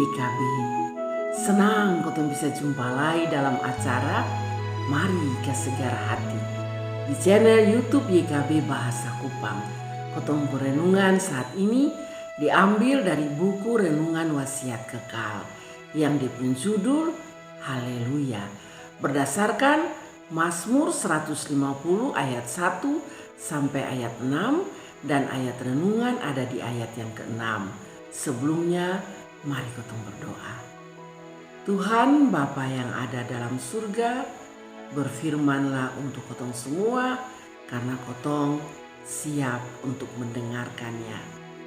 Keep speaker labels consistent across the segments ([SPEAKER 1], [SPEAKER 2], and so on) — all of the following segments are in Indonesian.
[SPEAKER 1] YKB. Senang kotong bisa jumpa lagi dalam acara Mari ke Segar Hati di channel YouTube YKB Bahasa Kupang. Kotong perenungan saat ini diambil dari buku Renungan Wasiat Kekal yang dipenjudul Haleluya, berdasarkan Mazmur 150 ayat 1 sampai ayat 6 dan ayat renungan ada di ayat yang ke-6. Sebelumnya, mari kotong berdoa. Tuhan Bapa yang ada dalam surga, berfirmanlah untuk kotong semua karena kotong siap untuk mendengarkannya.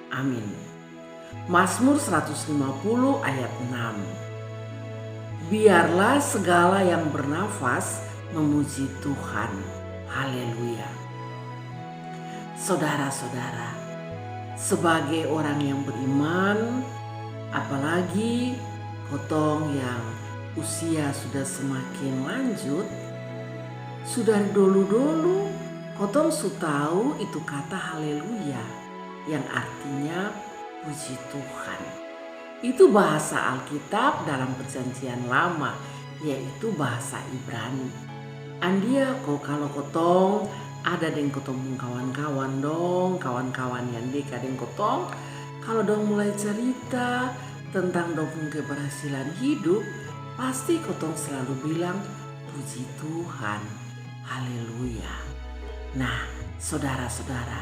[SPEAKER 1] Amin. Mazmur 150 ayat 6. Biarlah segala yang bernafas memuji Tuhan. Haleluya. Saudara-saudara, sebagai orang yang beriman, apalagi kotong yang usia sudah semakin lanjut, sudah dulu-dulu kotong tahu itu kata haleluya yang artinya puji Tuhan. Itu bahasa Alkitab dalam Perjanjian Lama, yaitu bahasa Ibrani. Andia kok kalau kotong ada deng kotong kawan-kawan dong, kawan-kawan yang dekat deng kotong, kalau dong mulai cerita tentang dong keberhasilan hidup, pasti kotong selalu bilang puji Tuhan, haleluya. Nah, saudara-saudara,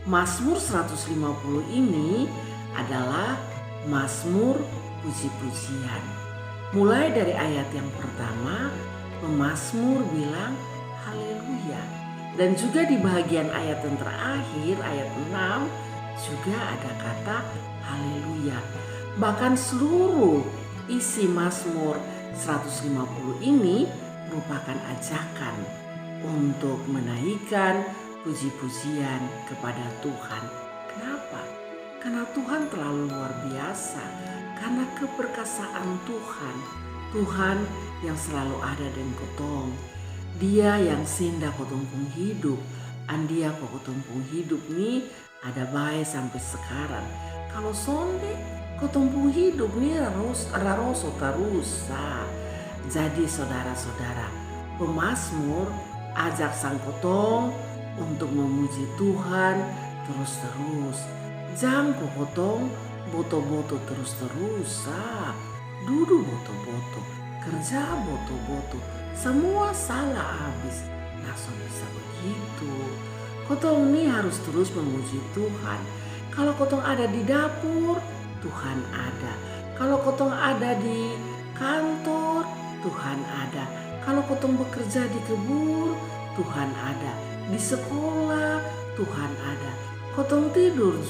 [SPEAKER 1] Mazmur 150 ini adalah Mazmur puji-pujian. Mulai dari ayat yang pertama, pemazmur bilang haleluya. Dan juga di bagian ayat yang terakhir, ayat 6, juga ada kata haleluya. Bahkan seluruh isi Mazmur 150 ini merupakan ajakan untuk menaikkan puji-pujian kepada Tuhan. Kenapa? Karena Tuhan terlalu luar biasa. Karena keperkasaan Tuhan. Tuhan yang selalu ada dengan kotong. Dia yang sinda kotong pung hidup. Andia kotong pung hidup nih ada baik sampai sekarang. Kalau sonde kotong pung hidup nih raroso terus. Jadi saudara-saudara, pemazmur ajak sang kotong untuk memuji Tuhan terus-terus. Jangan kotong boto-boto terus-terus. Duduk boto-boto, kerja boto-boto, semua salah habis. Nah, so bisa begitu. Kotong ini harus terus memuji Tuhan. Kalau kotong ada di dapur, Tuhan ada. Kalau kotong ada di kantor, Tuhan ada. Kalau kotong bekerja di kebun, Tuhan ada. Di sekolah, Tuhan ada. Kotong tidur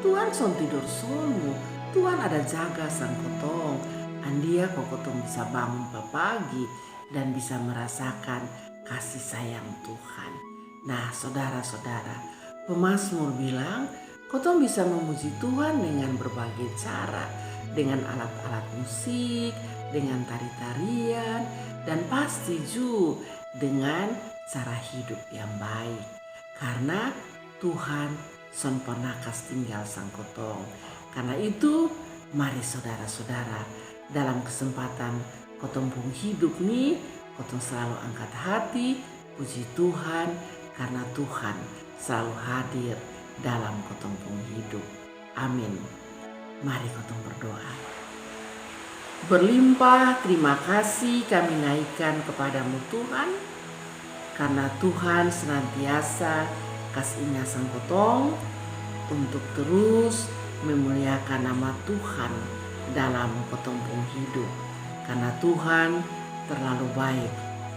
[SPEAKER 1] Tuhan son tidur sono. Tuhan ada jaga sang kotong. Andia kok kotong bisa bangun pagi dan bisa merasakan kasih sayang Tuhan. Nah, saudara-saudara, pemazmur bilang kotong bisa memuji Tuhan dengan berbagai cara, dengan alat-alat musik, dengan tari-tarian, dan pasti juga dengan cara hidup yang baik. Karena Tuhan son pernakas tinggal sang kotong. Karena itu, mari saudara-saudara, dalam kesempatan kotong pung hidup nih, kotong selalu angkat hati, puji Tuhan, karena Tuhan selalu hadir dalam kotong pung hidup. Amin. Mari kotong berdoa. Berlimpah terima kasih kami naikkan kepadamu Tuhan, karena Tuhan senantiasa kasihnya sang kotong untuk terus memuliakan nama Tuhan dalam kotong pung hidup. Karena Tuhan terlalu baik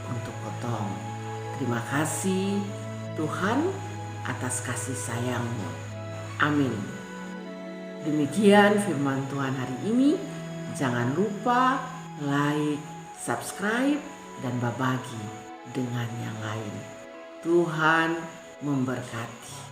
[SPEAKER 1] untuk kotong. Terima kasih Tuhan atas kasih sayang-Mu. Amin. Demikian firman Tuhan hari ini. Jangan lupa like, subscribe, dan berbagi dengan yang lain. Tuhan memberkati.